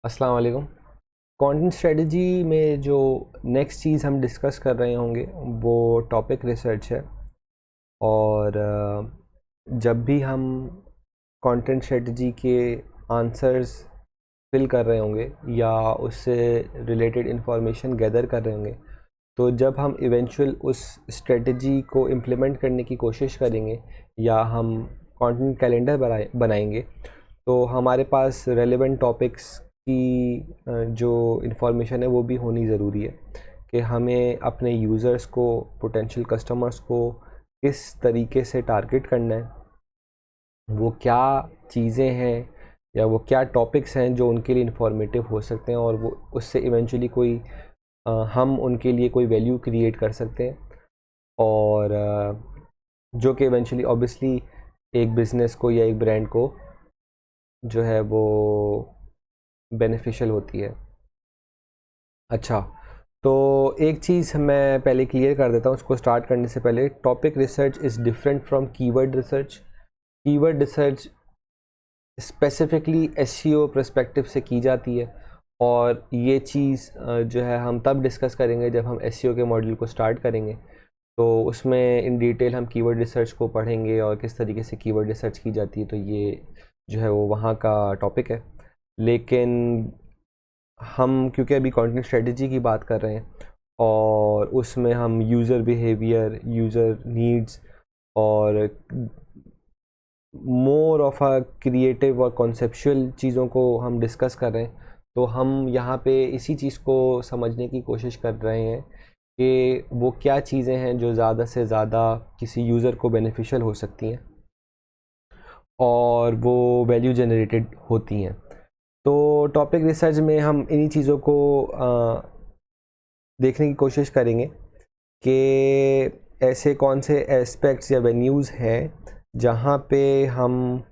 अस्सलाम वालेकुम। Content strategy में जो नेक्स्ट चीज़ हम डिस्कस कर रहे होंगे वो टॉपिक रिसर्च है। और जब भी हम कंटेंट स्ट्रेटजी के आंसर्स फिल कर रहे होंगे या उससे रिलेटेड इंफॉर्मेशन गैदर कर रहे होंगे, तो जब हम इवेंचुअल उस स्ट्रेटजी को इम्प्लीमेंट करने की कोशिश करेंगे या हम कंटेंट कैलेंडर बनाएंगे, तो हमारे पास रेलेवेंट टॉपिक्स की जो इन्फॉर्मेशन है वो भी होनी ज़रूरी है कि हमें अपने यूज़र्स को, पोटेंशियल कस्टमर्स को किस तरीके से टारगेट करना है, वो क्या चीज़ें हैं या वो क्या टॉपिक्स हैं जो उनके लिए इन्फॉर्मेटिव हो सकते हैं और वो उससे इवेंचुअली कोई हम उनके लिए कोई वैल्यू क्रिएट कर सकते हैं। और जो कि इवेंचुअली ऑब्वियसली एक बिज़नेस को या एक ब्रांड को जो है वो बेनिफिशियल होती है। अच्छा, तो एक चीज़ मैं पहले क्लियर कर देता हूँ उसको स्टार्ट करने से पहले। Topic research is different from keyword research. Keyword research specifically SEO perspective से की जाती है और ये चीज़ जो है हम तब डिस्कस करेंगे जब हम एसईओ के मॉड्यूल को स्टार्ट करेंगे। तो उसमें इन डिटेल हम कीवर्ड रिसर्च को पढ़ेंगे और किस तरीके से कीवर्ड रिसर्च की जाती है, तो ये जो है वो वहाँ का टॉपिक है। लेकिन हम क्योंकि अभी कंटेंट स्ट्रेटजी की बात कर रहे हैं और उसमें हम यूज़र बिहेवियर, यूज़र नीड्स और मोर ऑफ अ क्रिएटिव और कॉन्सेप्चुअल चीज़ों को हम डिस्कस कर रहे हैं, तो हम यहाँ पे इसी चीज़ को समझने की कोशिश कर रहे हैं कि वो क्या चीज़ें हैं जो ज़्यादा से ज़्यादा किसी यूज़र को बेनिफिशियल हो सकती हैं और वो वैल्यू जनरेटेड होती हैं। तो टॉपिक रिसर्च में हम इन्हीं चीज़ों को देखने की कोशिश करेंगे कि ऐसे कौन से एस्पेक्ट्स या वेन्यूज़ हैं जहाँ पे हम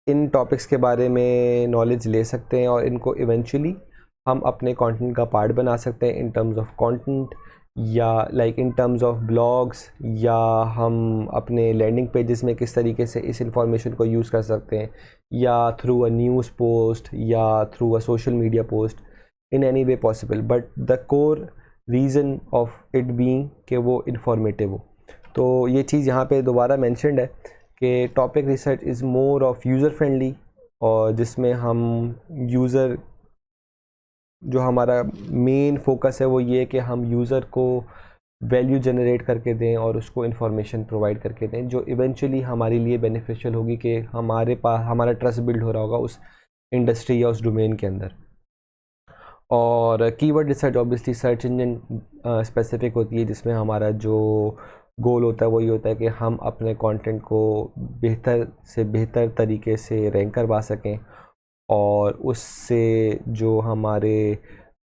इन टॉपिक्स के बारे में नॉलेज ले सकते हैं और इनको इवेंचुअली हम अपने कंटेंट का पार्ट बना सकते हैं इन टर्म्स ऑफ कंटेंट या like in terms of blogs, या हम अपने लैंडिंग पेजेस में किस तरीके से इस इंफॉर्मेशन को यूज़ कर सकते हैं, या थ्रू अ न्यूज़ पोस्ट या through a social media post, in any way possible, but the core reason of it being कि वो इंफॉर्मेटिव हो। तो ये चीज़ यहाँ पे दोबारा मेंशन्ड है कि topic research is more of user friendly, और जिसमें हम यूज़र, जो हमारा मेन फोकस है वो ये कि हम यूज़र को वैल्यू जनरेट करके दें और उसको इन्फॉर्मेशन प्रोवाइड करके दें जो इवेंचुअली हमारे लिए बेनिफिशियल होगी, कि हमारे पास हमारा ट्रस्ट बिल्ड हो रहा होगा उस इंडस्ट्री या उस डोमेन के अंदर। और keyword research obviously search engine specific होती है, जिसमें हमारा जो गोल होता है वही होता है कि हम अपने कंटेंट को बेहतर से बेहतर तरीके से रैंक करवा सकें और उससे जो हमारे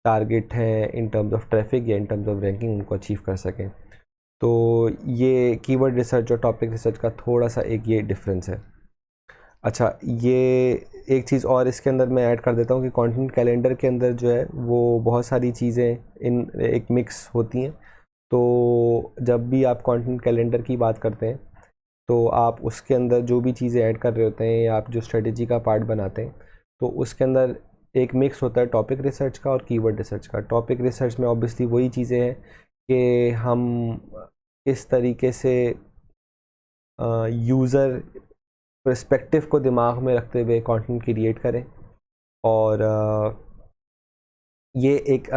टारगेट हैं इन टर्म्स ऑफ ट्रैफिक या इन टर्म्स ऑफ रैंकिंग उनको अचीव कर सकें। तो ये कीवर्ड रिसर्च और टॉपिक रिसर्च का थोड़ा सा एक ये डिफरेंस है। अच्छा, ये एक चीज़ और इसके अंदर मैं ऐड कर देता हूँ कि कंटेंट कैलेंडर के अंदर जो है वो बहुत सारी चीज़ें इन एक मिक्स होती हैं। तो जब भी आप कंटेंट कैलेंडर की बात करते हैं तो आप उसके अंदर जो भी चीज़ें ऐड कर रहे होते हैं या आप जो स्ट्रेटजी का पार्ट बनाते हैं, तो उसके अंदर एक मिक्स होता है टॉपिक रिसर्च का और कीवर्ड रिसर्च का। टॉपिक रिसर्च में ऑब्वियसली वही चीज़ें हैं कि हम किस तरीके से यूज़र पर्सपेक्टिव को दिमाग में रखते हुए कंटेंट क्रिएट करें। और ये एक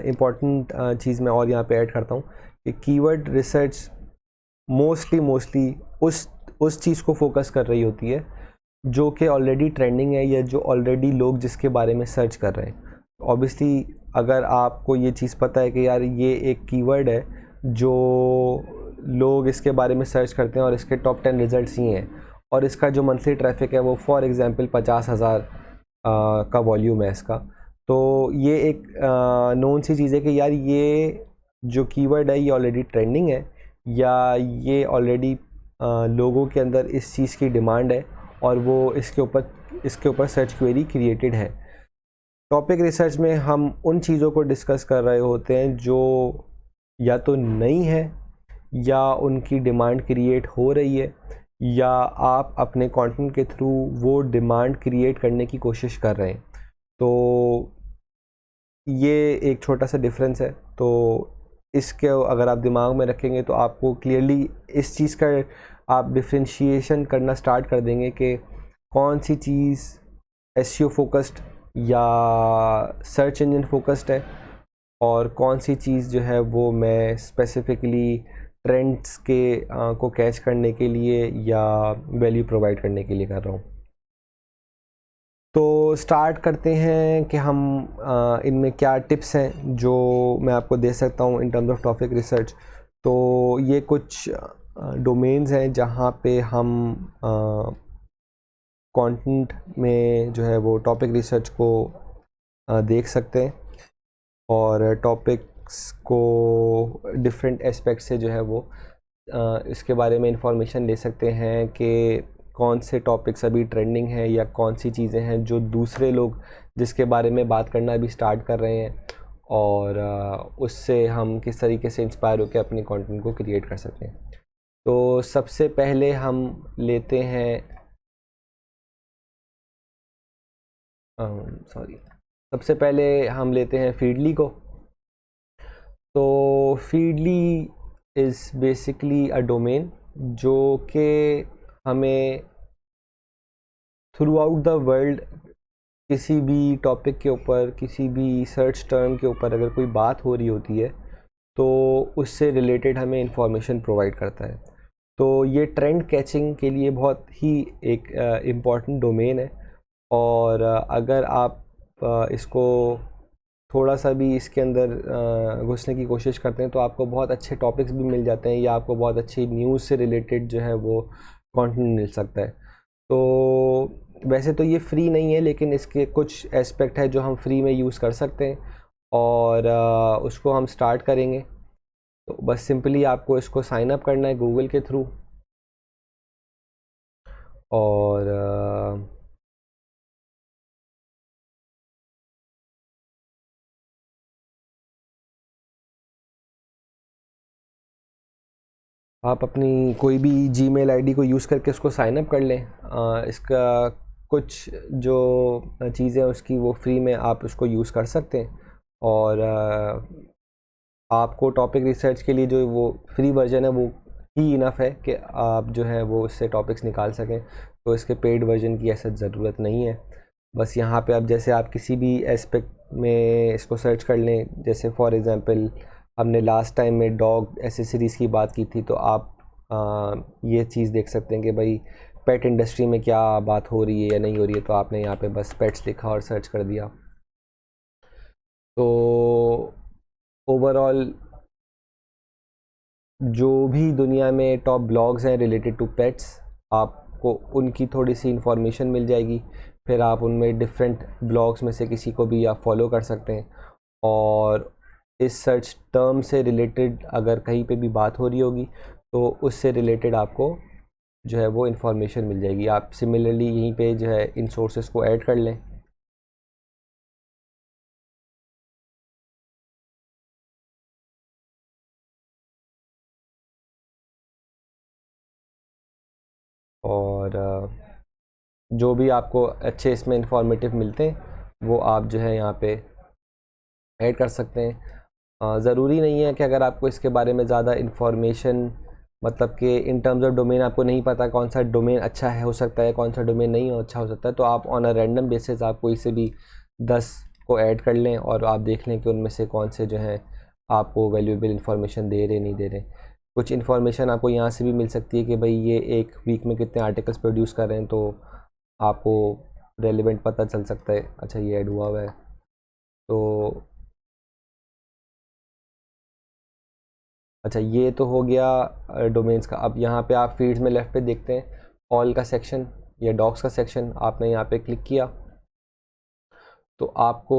इम्पॉर्टेंट चीज़ मैं और यहाँ पे ऐड करता हूँ कि कीवर्ड रिसर्च मोस्टली उस चीज़ को फोकस कर रही होती है जो कि ऑलरेडी ट्रेंडिंग है या जो ऑलरेडी लोग जिसके बारे में सर्च कर रहे हैं। ऑब्वियसली अगर आपको ये चीज़ पता है कि यार ये एक कीवर्ड है जो लोग इसके बारे में सर्च करते हैं और इसके टॉप 10 रिजल्ट्स ही हैं और इसका जो मंथली ट्रैफिक है वो फॉर एग्जांपल 50,000 का वॉल्यूम है इसका, तो ये एक नोन सी चीज़ है कि यार ये जो कीवर्ड है ये ऑलरेडी ट्रेंडिंग है या ये ऑलरेडी लोगों के अंदर इस चीज़ की डिमांड है और वो इसके ऊपर सर्च क्वेरी क्रिएटेड है। टॉपिक रिसर्च में हम उन चीज़ों को डिस्कस कर रहे होते हैं जो या तो नई है या उनकी डिमांड क्रिएट हो रही है या आप अपने कंटेंट के थ्रू वो डिमांड क्रिएट करने की कोशिश कर रहे हैं। तो ये एक छोटा सा डिफरेंस है। तो इसके अगर आप दिमाग में रखेंगे तो आपको क्लियरली इस चीज़ का आप डिफ्रेंशिएशन करना स्टार्ट कर देंगे कि कौन सी चीज़ एसईओ फोकस्ड या सर्च इंजन फोकस्ड है, और कौन सी चीज़ जो है वो मैं स्पेसिफिकली ट्रेंड्स के को कैच करने के लिए या वैल्यू प्रोवाइड करने के लिए कर रहा हूँ। तो स्टार्ट करते हैं कि हम इनमें क्या टिप्स हैं जो मैं आपको दे सकता हूँ in terms of topic research. तो ये कुछ डोमेन्स हैं जहाँ पे हम कंटेंट में जो है वो टॉपिक रिसर्च को देख सकते हैं और टॉपिक्स को डिफरेंट एस्पेक्ट से जो है वो इसके बारे में इंफॉर्मेशन ले सकते हैं कि कौन से टॉपिक्स अभी ट्रेंडिंग हैं या कौन सी चीज़ें हैं जो दूसरे लोग जिसके बारे में बात करना अभी स्टार्ट कर रहे हैं, और उससे हम किस तरीके से इंस्पायर होकर अपने कंटेंट को क्रिएट कर सकते हैं। तो सबसे पहले हम लेते हैं सबसे पहले हम लेते हैं फीडली को। तो Feedly is basically a domain जो कि हमें थ्रू आउट द वर्ल्ड किसी भी टॉपिक के ऊपर, किसी भी सर्च टर्म के ऊपर अगर कोई बात हो रही होती है तो उससे रिलेटेड हमें इंफॉर्मेशन प्रोवाइड करता है। तो ये ट्रेंड कैचिंग के लिए बहुत ही एक इम्पॉर्टेंट डोमेन है, और अगर आप इसको थोड़ा सा भी इसके अंदर घुसने की कोशिश करते हैं तो आपको बहुत अच्छे टॉपिक्स भी मिल जाते हैं या आपको बहुत अच्छी न्यूज़ से रिलेटेड जो है वो कंटेंट मिल सकता है। तो वैसे तो ये फ्री नहीं है, लेकिन इसके कुछ एस्पेक्ट है जो हम फ्री में यूज़ कर सकते हैं, और उसको हम स्टार्ट करेंगे। तो बस सिंपली आपको इसको साइन अप करना है गूगल के थ्रू, और आप अपनी कोई भी जीमेल आईडी को यूज़ करके उसको साइन अप कर लें। इसका कुछ जो चीज़ें उसकी वो फ्री में आप उसको यूज़ कर सकते हैं, और आपको टॉपिक रिसर्च के लिए जो वो फ्री वर्जन है वो ही इनफ है कि आप जो है वो उससे टॉपिक्स निकाल सकें। तो इसके पेड वर्जन की ऐसा ज़रूरत नहीं है। बस यहाँ पे अब जैसे आप किसी भी एस्पेक्ट में इसको सर्च कर लें, जैसे फॉर एग्ज़ाम्पल हमने लास्ट टाइम में डॉग एसेसरीज़ की बात की थी, तो आप ये चीज़ देख सकते हैं कि भाई पेट इंडस्ट्री में क्या बात हो रही है या नहीं हो रही है। तो आपने यहाँ पे बस पेट्स लिखा और सर्च कर दिया। तो ओवरऑल जो भी दुनिया में टॉप ब्लॉग्स हैं रिलेटेड टू पेट्स, आपको उनकी थोड़ी सी इंफॉर्मेशन मिल जाएगी। फिर आप उनमें डिफरेंट ब्लॉग्स में से किसी को भी आप फॉलो कर सकते हैं, और इस सर्च टर्म से रिलेटेड अगर कहीं पे भी बात हो रही होगी तो उससे रिलेटेड आपको जो है वो इन्फॉर्मेशन मिल जाएगी। आप सिमिलरली यहीं पे जो है इन सोर्सेज को ऐड कर लें। और जो भी आपको अच्छे इसमें इंफॉर्मेटिव मिलते हैं वो आप जो है यहाँ पे ऐड कर सकते हैं। ज़रूरी नहीं है कि अगर आपको इसके बारे में ज़्यादा इन्फॉर्मेशन, मतलब कि इन टर्म्स ऑफ डोमेन आपको नहीं पता कौन सा डोमेन अच्छा है हो सकता है, कौन सा डोमेन नहीं अच्छा हो सकता है, तो आप ऑन अ रैंडम बेसिस आप कोई से भी 10 को ऐड कर लें और आप देख लें कि उनमें से कौन से जो हैं आपको वैल्यूएबल इन्फॉर्मेशन दे रहे नहीं दे रहे। कुछ इन्फॉर्मेशन आपको यहाँ से भी मिल सकती है कि भाई ये एक वीक में कितने आर्टिकल्स प्रोड्यूस कर रहे हैं, तो आपको रेलिवेंट पता चल सकता है। अच्छा, ये ऐड हुआ है। तो अच्छा, ये तो हो गया डोमेन्स का। अब यहाँ पे आप फील्ड्स में लेफ्ट पे देखते हैं ऑल का सेक्शन या डॉक्स का सेक्शन। आपने यहाँ पे क्लिक किया तो आपको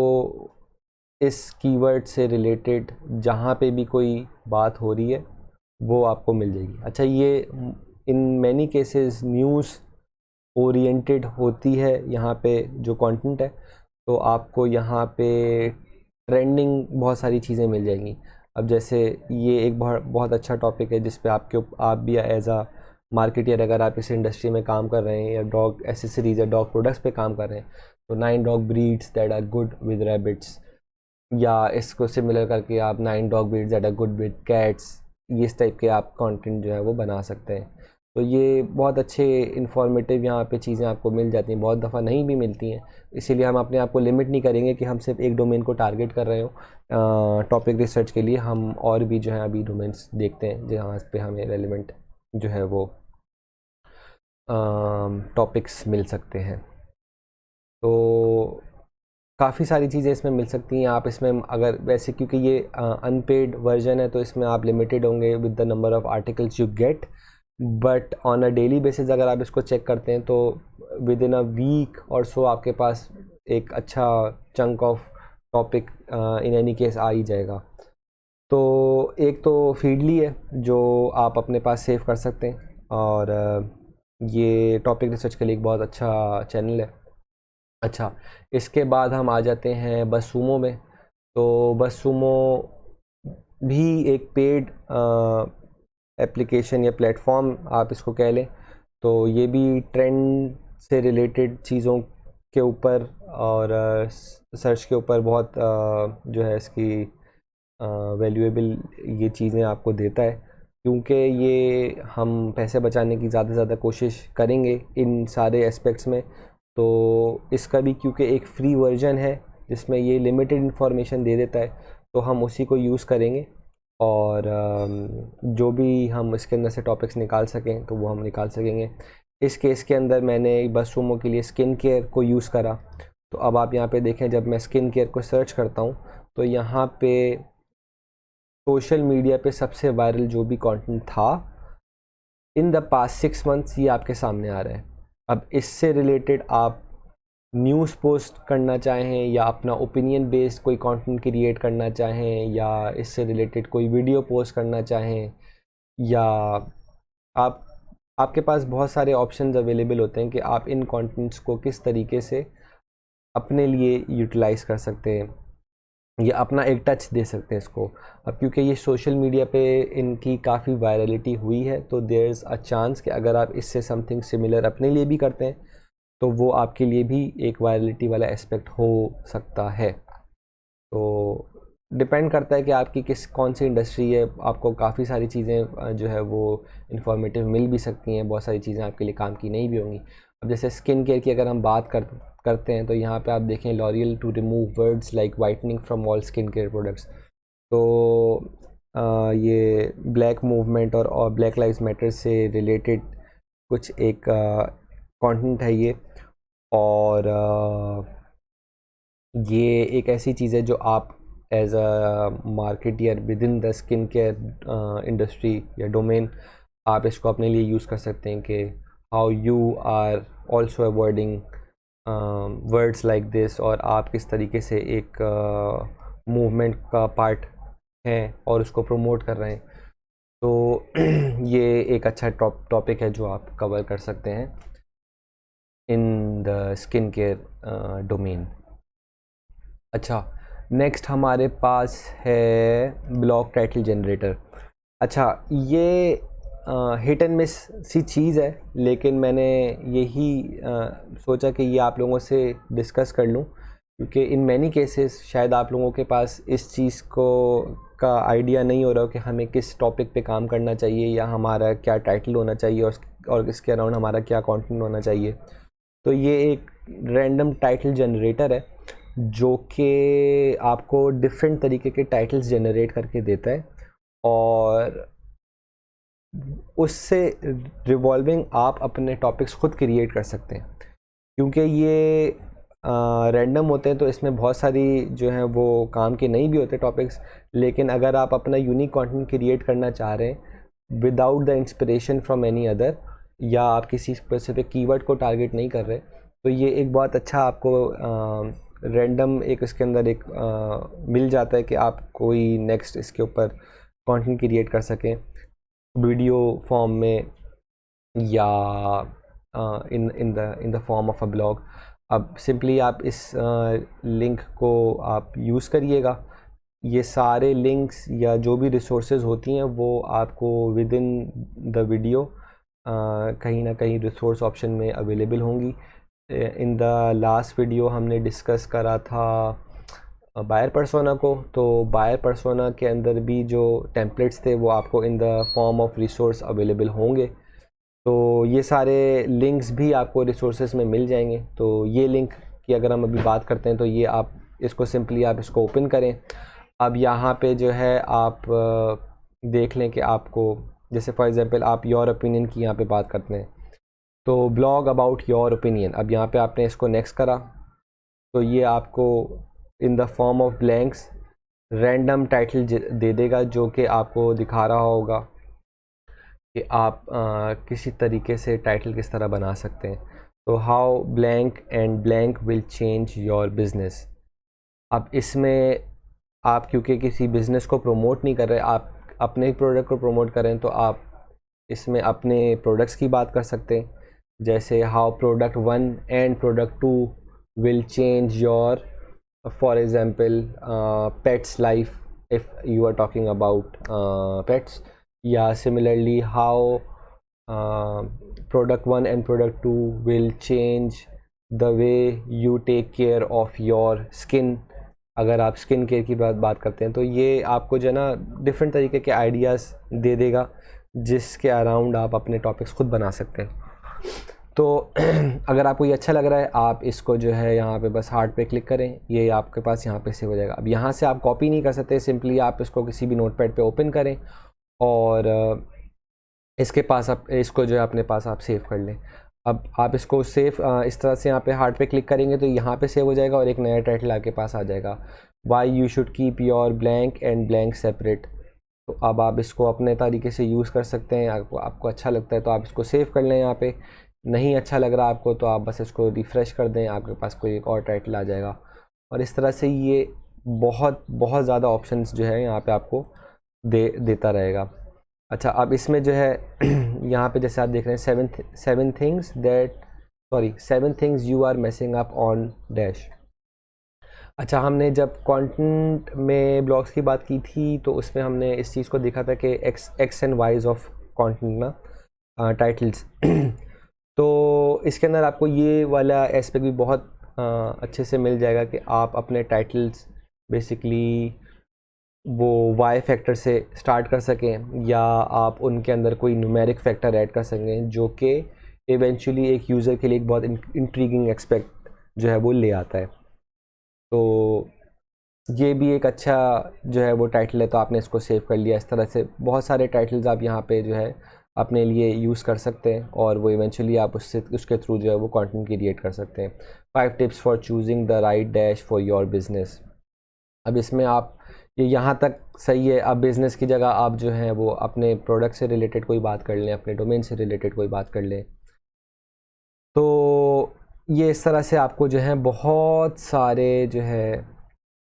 इस कीवर्ड से रिलेटेड जहाँ पे भी कोई बात हो रही है वो आपको मिल जाएगी। अच्छा, ये in many cases news oriented होती है यहाँ पे जो कंटेंट है, तो आपको यहाँ पे ट्रेंडिंग बहुत सारी चीज़ें मिल जाएंगी। अब जैसे ये एक बहुत अच्छा टॉपिक है जिस पे आप भी एज आ मार्केटियर अगर आप इस इंडस्ट्री में काम कर रहे हैं या डॉग एसेसरीज या डॉग प्रोडक्ट्स पे काम कर रहे हैं, तो 9 dog breeds that are good with rabbits, या इसको सिमिलर करके आप 9 dog breeds that are good with cats, ये इस टाइप के आप कंटेंट जो है वो बना सकते हैं। तो ये बहुत अच्छे इन्फॉर्मेटिव यहाँ पे चीज़ें आपको मिल जाती हैं, बहुत दफ़ा नहीं भी मिलती हैं, इसीलिए हम अपने आप को लिमिट नहीं करेंगे कि हम सिर्फ एक डोमेन को टारगेट कर रहे हो टॉपिक रिसर्च के लिए। हम और भी जो है अभी डोमेन्स देखते हैं जहाँ पे हमें रेलिवेंट जो है वो टॉपिक्स मिल सकते हैं। तो काफ़ी सारी चीज़ें इसमें मिल सकती हैं। आप इसमें अगर वैसे, क्योंकि ये अनपेड वर्जन है, तो इसमें आप लिमिटेड होंगे with the number of articles you get, but on a daily basis अगर आप इसको चेक करते हैं तो विद इन अ वीक और सो आपके पास एक अच्छा chunk of topic in any case आ ही जाएगा। तो एक तो फीडली है जो आप अपने पास सेव कर सकते हैं, और ये टॉपिक रिसर्च के लिए एक बहुत अच्छा चैनल है। अच्छा, इसके बाद हम आ जाते हैं बससूमो में। तो बससूमो भी एक पेड एप्लीकेशन या प्लेटफॉर्म आप इसको कह लें। तो ये भी ट्रेंड से रिलेटेड चीज़ों के ऊपर और सर्च के ऊपर बहुत जो है इसकी वैल्यूएबल ये चीज़ें आपको देता है, क्योंकि ये हम पैसे बचाने की ज़्यादा से ज़्यादा कोशिश करेंगे इन सारे एस्पेक्ट्स में। तो इसका भी क्योंकि एक फ्री वर्जन है जिसमें ये लिमिटेड इन्फॉर्मेशन दे देता है, तो हम उसी को यूज़ करेंगे, और जो भी हम इसके अंदर से टॉपिक्स निकाल सकें तो वो हम निकाल सकेंगे। इस केस के अंदर मैंने बससूमो के लिए स्किन केयर को यूज़ करा। तो अब आप यहाँ पे देखें, जब मैं स्किन केयर को सर्च करता हूँ तो यहाँ पे सोशल मीडिया पे सबसे वायरल जो भी कंटेंट था इन द पास्ट 6 मंथ्स ये आपके सामने आ रहा है। अब इससे रिलेटेड आप न्यूज़ पोस्ट करना चाहें, या अपना ओपिनियन बेस्ड कोई कंटेंट क्रिएट करना चाहें, या इससे रिलेटेड कोई वीडियो पोस्ट करना चाहें, या आप आपके पास बहुत सारे ऑप्शंस अवेलेबल होते हैं कि आप इन कंटेंट्स को किस तरीके से अपने लिए यूटिलाइज़ कर सकते हैं या अपना एक टच दे सकते हैं इसको। अब क्योंकि ये सोशल मीडिया पे इनकी काफ़ी वायरलिटी हुई है, तो देयर इज़ अ चांस कि अगर आप इससे समथिंग सिमिलर अपने लिए भी करते हैं तो वो आपके लिए भी एक वायरलिटी वाला एस्पेक्ट हो सकता है। तो डिपेंड करता है कि आपकी कौन सी इंडस्ट्री है। आपको काफ़ी सारी चीज़ें जो है वो इन्फॉर्मेटिव मिल भी सकती हैं, बहुत सारी चीज़ें आपके लिए काम की नहीं भी होंगी। अब जैसे स्किन केयर की अगर हम बात करते हैं तो यहाँ पे आप देखें, L'Oreal to remove words like whitening from all skin care products. तो ये ब्लैक मूवमेंट और ब्लैक लाइव्स मैटर से रिलेटेड कुछ एक कंटेंट है ये, और ये एक ऐसी चीज़ है जो आप as a marketer within the skin care industry या डोमेन आप इसको अपने लिए यूज़ कर सकते हैं कि how you are also avoiding words like this, और आप किस तरीके से एक मूवमेंट का पार्ट हैं और उसको प्रमोट कर रहे हैं। तो ये एक अच्छा टॉपिक है जो आप कवर कर सकते हैं इन द स्किन केयर डोमेन। अच्छा, नेक्स्ट हमारे पास है ब्लॉग टाइटल जनरेटर। अच्छा, ये हिट एंड मिस सी चीज़ है, लेकिन मैंने यही सोचा कि ये आप लोगों से डिस्कस कर लूँ, क्योंकि इन मैनी केसेस शायद आप लोगों के पास इस चीज़ का आइडिया नहीं हो रहा हो कि हमें किस टॉपिक पे काम करना चाहिए, या हमारा क्या टाइटल होना चाहिए, और इसके अराउंड हमारा क्या कंटेंट होना चाहिए। तो ये एक रैंडम टाइटल जनरेटर है जो कि आपको डिफरेंट तरीके के टाइटल्स जनरेट करके देता है, और उससे रिवॉल्विंग आप अपने टॉपिक्स खुद क्रिएट कर सकते हैं। क्योंकि ये रैंडम होते हैं तो इसमें बहुत सारी जो हैं वो काम के नहीं भी होते टॉपिक्स, लेकिन अगर आप अपना यूनिक कंटेंट क्रिएट करना चाह रहे हैं without the inspiration from any other, या आप किसी स्पेसिफिक कीवर्ड को टारगेट नहीं कर रहे, तो ये एक बहुत अच्छा आपको रैंडम एक इसके अंदर एक मिल जाता है कि आप कोई नेक्स्ट इसके ऊपर कंटेंट क्रिएट कर सकें वीडियो फॉर्म में, या इन the form of a blog. अब सिंपली आप इस लिंक को आप यूज़ करिएगा। ये सारे लिंक्स या जो भी रिसोर्सेज होती हैं वो आपको विद इन द वीडियो कहीं ना कहीं रिसोर्स ऑप्शन में अवेलेबल होंगी। इन द लास्ट वीडियो हमने डिस्कस करा था बायर पर्सोना को। तो बायर पर्सोना के अंदर भी जो टेम्पलेट्स थे वो आपको in the form of resource available होंगे। तो ये सारे लिंक्स भी आपको रिसोर्सेज में मिल जाएंगे। तो ये लिंक की अगर हम अभी बात करते हैं तो ये आप इसको सिंपली आप इसको ओपन करें। अब यहाँ पे जो है आप देख लें कि आपको जैसे फॉर एग्जांपल आप योर ओपिनियन की यहाँ पे बात करते हैं तो ब्लॉग अबाउट योर ओपिनियन, अब यहाँ पे आपने इसको नेक्स्ट करा तो ये आपको in the form of blanks random title दे देगा जो कि आपको दिखा रहा होगा कि आप किसी तरीके से टाइटल किस तरह बना सकते हैं। तो how blank and blank will change your business. अब इसमें आप क्योंकि किसी बिज़नेस को प्रमोट नहीं कर रहे, आप अपने ही प्रोडक्ट को प्रमोट करें तो आप इसमें अपने प्रोडक्ट्स की बात कर सकते हैं। जैसे how product 1 and product 2 will change your, for example pets life if you are talking about pets, या similarly how product 1 and product 2 will change the way you take care of your skin. अगर आप skin care की बात करते हैं तो ये आपको जो है ना डिफरेंट तरीके के आइडियाज़ दे देगा जिसके अराउंड आप अपने टॉपिक्स खुद बना सकते हैं। तो अगर आपको ये अच्छा लग रहा है आप इसको जो है यहाँ पे बस हार्ट पे क्लिक करें, ये आपके पास यहाँ पे सेव हो जाएगा। अब यहाँ से आप कॉपी नहीं कर सकते, सिंपली आप इसको किसी भी नोटपैड पे ओपन करें और इसके पास आप इसको जो है अपने पास आप सेव कर लें। अब आप इसको सेव इस तरह से यहाँ पे हार्ट पे क्लिक करेंगे तो यहाँ पे सेव हो जाएगा और एक नया टाइटल आपके पास आ जाएगा, why you should keep your blank and blank separate. तो अब आप इसको अपने तरीके से यूज़ कर सकते हैं। आपको अच्छा लगता है तो आप इसको सेव कर लें। यहाँ पे नहीं अच्छा लग रहा आपको तो आप बस इसको रिफ़्रेश कर दें, आपके पास कोई एक और टाइटल आ जाएगा। और इस तरह से ये बहुत ज़्यादा ऑप्शंस जो है यहाँ पे आपको देता रहेगा। अच्छा, अब इसमें जो है यहाँ पे जैसे आप देख रहे हैं seven things you are messing up on dash. अच्छा, हमने जब कंटेंट में ब्लॉग्स की बात की थी तो उसमें हमने इस चीज़ को देखा था कि x and wise of content ना टाइटल्स तो इसके अंदर आपको ये वाला एस्पेक्ट भी बहुत अच्छे से मिल जाएगा कि आप अपने टाइटल्स बेसिकली वो वाई फैक्टर से स्टार्ट कर सकें या आप उनके अंदर कोई न्यूमेरिक फैक्टर ऐड कर सकें जो कि इवेंचुअली एक यूज़र के लिए एक बहुत इंट्रीगिंग एस्पेक्ट जो है वो ले आता है। तो ये भी एक अच्छा जो है वो टाइटल है, तो आपने इसको सेव कर लिया। इस तरह से बहुत सारे टाइटल्स आप यहाँ पे जो है अपने लिए यूज़ कर सकते हैं और वो इवेंचुअली आप उसके थ्रू जो है वो कंटेंट क्रिएट कर सकते हैं। 5 tips for choosing the right dash for your business. अब इसमें आप ये यहाँ तक सही है। अब बिज़नेस की जगह आप जो है वो अपने प्रोडक्ट से रिलेटेड कोई बात कर लें, अपने डोमेन से रिलेटेड कोई बात कर लें। तो ये इस तरह से आपको जो है बहुत सारे जो है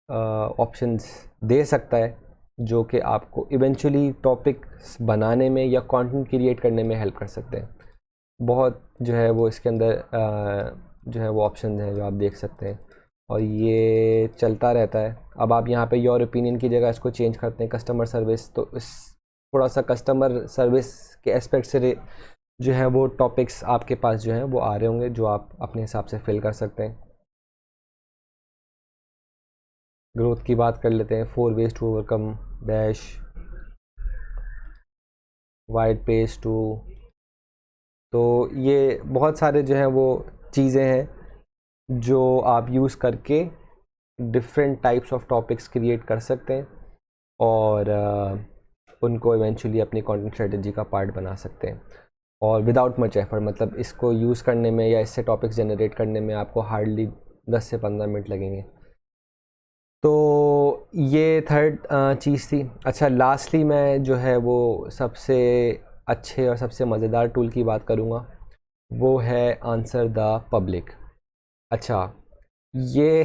ऑप्शंस दे सकता है जो कि आपको इवेंचुअली टॉपिक्स बनाने में या कंटेंट क्रिएट करने में हेल्प कर सकते हैं। बहुत जो है वो इसके अंदर जो है वो ऑप्शन हैं जो आप देख सकते हैं और ये चलता रहता है। अब आप यहाँ पे योर ओपिनियन की जगह इसको चेंज करते हैं कस्टमर सर्विस, तो इस थोड़ा सा कस्टमर सर्विस के एस्पेक्ट से जो है वो टॉपिक्स आपके पास जो हैं वो आ रहे होंगे जो आप अपने हिसाब से फिल कर सकते हैं। ग्रोथ की बात कर लेते हैं, 4 ways to overcome dash, wide page two. तो ये बहुत सारे जो हैं वो चीज़ें हैं जो आप यूज़ करके different types of topics create कर सकते हैं और उनको इवेंचुअली अपनी कंटेंट स्ट्रेटजी का पार्ट बना सकते हैं और विदाउट मच एफर्ट। मतलब इसको यूज़ करने में या इससे टॉपिक्स जनरेट करने में आपको हार्डली 10 से 15 मिनट लगेंगे। तो ये थर्ड चीज़ थी। अच्छा, लास्टली मैं जो है वो सबसे अच्छे और सबसे मज़ेदार टूल की बात करूँगा, वो है आंसर द पब्लिक। अच्छा, ये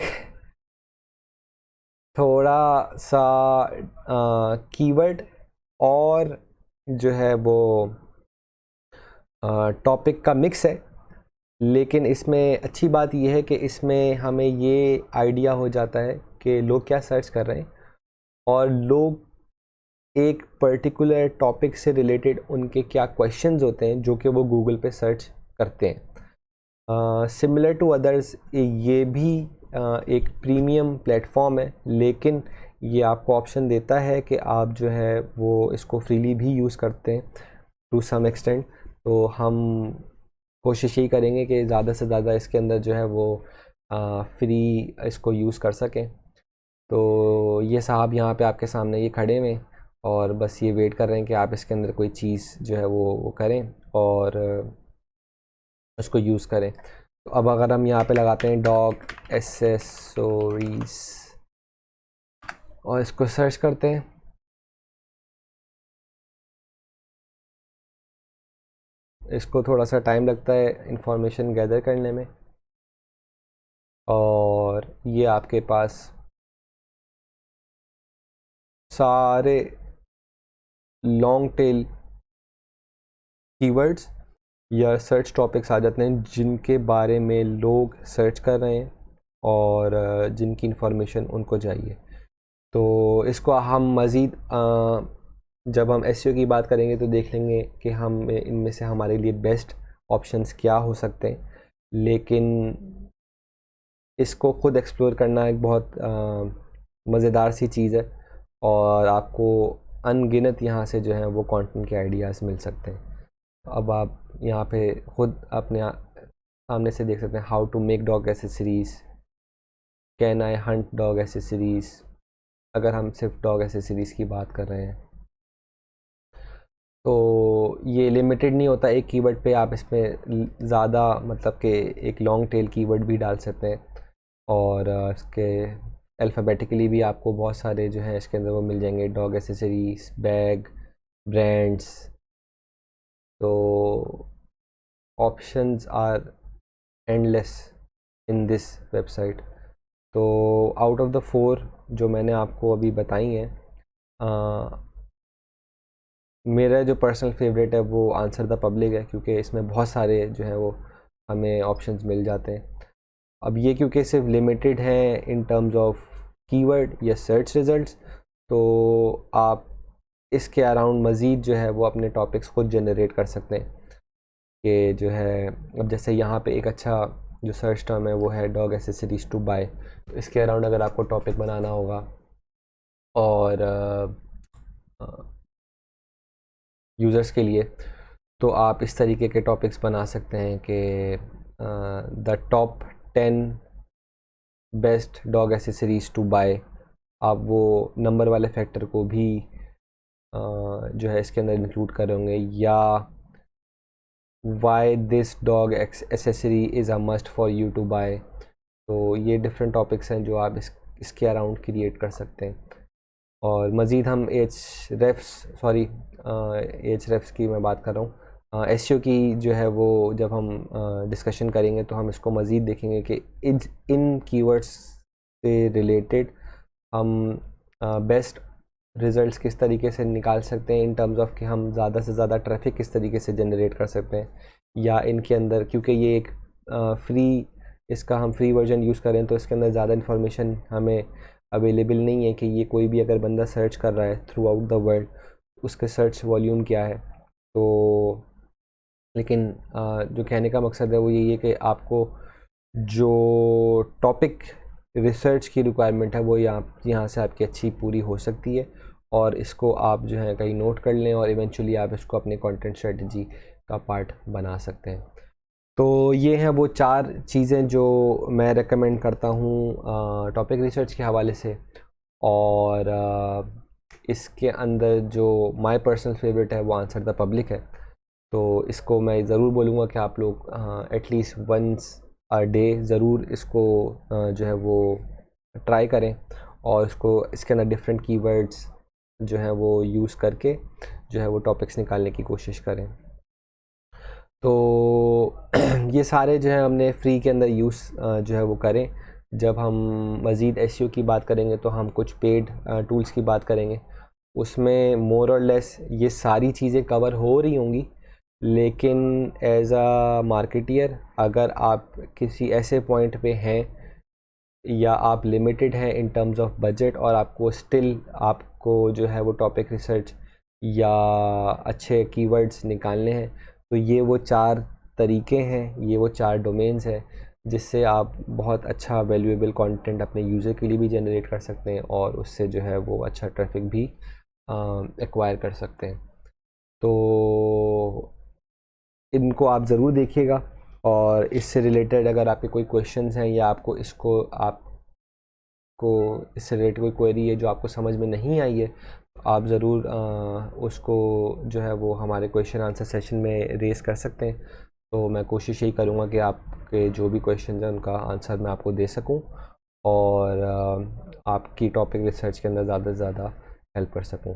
थोड़ा सा कीवर्ड और जो है वो टॉपिक का मिक्स है, लेकिन इसमें अच्छी बात यह है कि इसमें हमें ये आइडिया हो जाता है कि लोग क्या सर्च कर रहे हैं और लोग एक पर्टिकुलर टॉपिक से रिलेटेड उनके क्या क्वेश्चंस होते हैं जो कि वो गूगल पे सर्च करते हैं। सिमिलर टू अदर्स ये भी एक प्रीमियम प्लेटफॉर्म है, लेकिन ये आपको ऑप्शन देता है कि आप जो है वो इसको फ्रीली भी यूज़ करते हैं टू सम एक्सटेंट। तो हम कोशिश यही करेंगे कि ज़्यादा से ज़्यादा इसके अंदर जो है वो फ्री इसको यूज़ कर सकें। तो ये साहब यहाँ पे आपके सामने ये खड़े हुए हैं और बस ये वेट कर रहे हैं कि आप इसके अंदर कोई चीज़ जो है वो करें और उसको यूज़ करें। तो अब अगर हम यहाँ पे लगाते हैं डॉग एसेसरीज और इसको सर्च करते हैं, इसको थोड़ा सा टाइम लगता है इंफॉर्मेशन गैदर करने में, और ये आपके पास सारे लॉन्ग टेल कीवर्ड्स या सर्च टॉपिक्स आ जाते हैं जिनके बारे में लोग सर्च कर रहे हैं और जिनकी इंफॉर्मेशन उनको चाहिए। तो इसको हम मज़ीद जब हम एसईओ की बात करेंगे तो देख लेंगे कि हम इनमें से हमारे लिए बेस्ट ऑप्शंस क्या हो सकते हैं, लेकिन इसको ख़ुद एक्सप्लोर करना एक बहुत मज़ेदार सी चीज़ है और आपको अनगिनत यहाँ से जो है वो कंटेंट के आइडियाज़ मिल सकते हैं। अब आप यहाँ पे ख़ुद अपने सामने से देख सकते हैं, how to make dog accessories, can I hunt dog accessories, अगर हम सिर्फ डॉग एसेसरीज़ की बात कर रहे हैं। तो ये लिमिटेड नहीं होता एक कीवर्ड पे, आप इसमें ज़्यादा मतलब कि एक लॉन्ग टेल कीवर्ड भी डाल सकते हैं और इसके अल्फ़ाबेटिकली भी आपको बहुत सारे जो हैं इसके अंदर वो मिल जाएंगे, डॉग एसेसरीज़, बैग, ब्रांड्स। तो options are endless in this website. तो आउट ऑफ द 4 जो मैंने आपको अभी बताई हैं, मेरा जो पर्सनल फेवरेट है वो आंसर द पब्लिक है, क्योंकि इसमें बहुत सारे जो हैं वो हमें ऑप्शंस मिल जाते हैं। अब ये क्योंकि सिर्फ लिमिटेड हैं इन टर्म्स ऑफ कीवर्ड या सर्च रिजल्ट्स, तो आप इसके अराउंड मज़ीद जो है वो अपने टॉपिक्स खुद जनरेट कर सकते हैं कि जो है, अब जैसे यहाँ पे एक अच्छा जो सर्च टर्म है वो है डॉग एसेसरीज टू बाय। तो इसके अराउंड अगर आपको टॉपिक बनाना होगा और यूज़र्स के लिए, तो आप इस तरीके के टॉपिक्स बना सकते हैं कि the top 10 best dog accessories to buy. आप वो नंबर वाले फैक्टर को भी जो है इसके अंदर इंक्लूड करेंगे, या why this dog accessory is a must for you to buy. तो ये डिफरेंट टॉपिक्स हैं जो आप इसके अराउंड क्रिएट कर सकते हैं। और मज़ीद हम एच रेफ्स की मैं बात कर रहा हूँ, एसईओ की जो है वो जब हम डिस्कशन करेंगे तो हम इसको मज़ीद देखेंगे कि इन कीवर्ड्स से रिलेटेड हम बेस्ट रिज़ल्ट्स किस तरीके से निकाल सकते हैं इन टर्म्स ऑफ कि हम ज़्यादा से ज़्यादा ट्रैफिक किस तरीके से जनरेट कर सकते हैं, या इनके अंदर क्योंकि ये एक इसका हम फ्री वर्जन यूज़ करें तो इसके अंदर ज़्यादा इन्फॉर्मेशन हमें अवेलेबल नहीं है कि ये कोई भी अगर बंदा सर्च कर रहा है थ्रू आउट द वर्ल्ड उसके सर्च वॉल्यूम क्या है। तो लेकिन जो कहने का मकसद है वो यही है कि आपको जो टॉपिक रिसर्च की रिक्वायरमेंट है वो यहाँ से आपकी अच्छी पूरी हो सकती है, और इसको आप जो है कहीं नोट कर लें और इवेंचुअली आप इसको अपने कंटेंट स्ट्रेटजी का पार्ट बना सकते हैं। तो ये हैं वो 4 चीज़ें जो मैं रेकमेंड करता हूँ टॉपिक रिसर्च के हवाले से, और इसके अंदर जो माय पर्सनल फेवरेट है वो आंसर द पब्लिक है। तो इसको मैं ज़रूर बोलूँगा कि आप लोग एटलीस्ट वंस अ डे ज़रूर इसको जो है वो ट्राई करें और इसको इसके अंदर डिफरेंट कीवर्ड्स जो है वो यूज़ करके जो है वो टॉपिक्स निकालने की कोशिश करें। तो ये सारे जो है हमने फ्री के अंदर यूज़ जो है वो करें। जब हम मज़ीद एसईओ की बात करेंगे तो हम कुछ पेड टूल्स की बात करेंगे, उसमें मोर और लेस ये सारी चीज़ें कवर हो रही होंगी, लेकिन एज आ मार्केटियर अगर आप किसी ऐसे पॉइंट पे हैं या आप लिमिटेड हैं इन टर्म्स ऑफ बजट और आपको स्टिल आपको जो है वो टॉपिक रिसर्च या अच्छे कीवर्ड्स निकालने हैं, तो ये वो 4 तरीके हैं, ये वो 4 डोमेन्स हैं जिससे आप बहुत अच्छा वैल्यूएबल कंटेंट अपने यूज़र के लिए भी जनरेट कर सकते हैं और उससे जो है वो अच्छा ट्रैफिक भी एक्वायर कर सकते हैं। तो इनको आप ज़रूर देखिएगा, और इससे रिलेटेड अगर आपके कोई क्वेश्चंस हैं या आपको इससे रिलेटेड कोई क्वेरी है जो आपको समझ में नहीं आई है, तो आप ज़रूर उसको जो है वो हमारे क्वेश्चन आंसर सेशन में रेज़ कर सकते हैं। तो मैं कोशिश यही करूँगा कि आपके जो भी क्वेश्चन हैं उनका आंसर मैं आपको दे सकूँ और आपकी टॉपिक रिसर्च के अंदर ज़्यादा से ज़्यादा हेल्प कर सकूँ।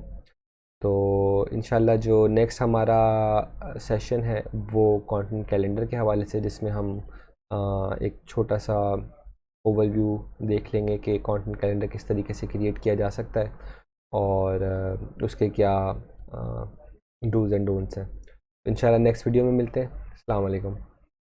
तो इंशाल्लाह जो नेक्स्ट हमारा सेशन है वो कंटेंट कैलेंडर के हवाले से, जिसमें हम एक छोटा सा ओवरव्यू देख लेंगे कि कंटेंट कैलेंडर किस तरीके से क्रिएट किया जा सकता है और उसके क्या डूज़ एंड डोंट्स हैं। इंशाल्लाह नेक्स्ट वीडियो में मिलते हैं। अस्सलाम वालेकुम।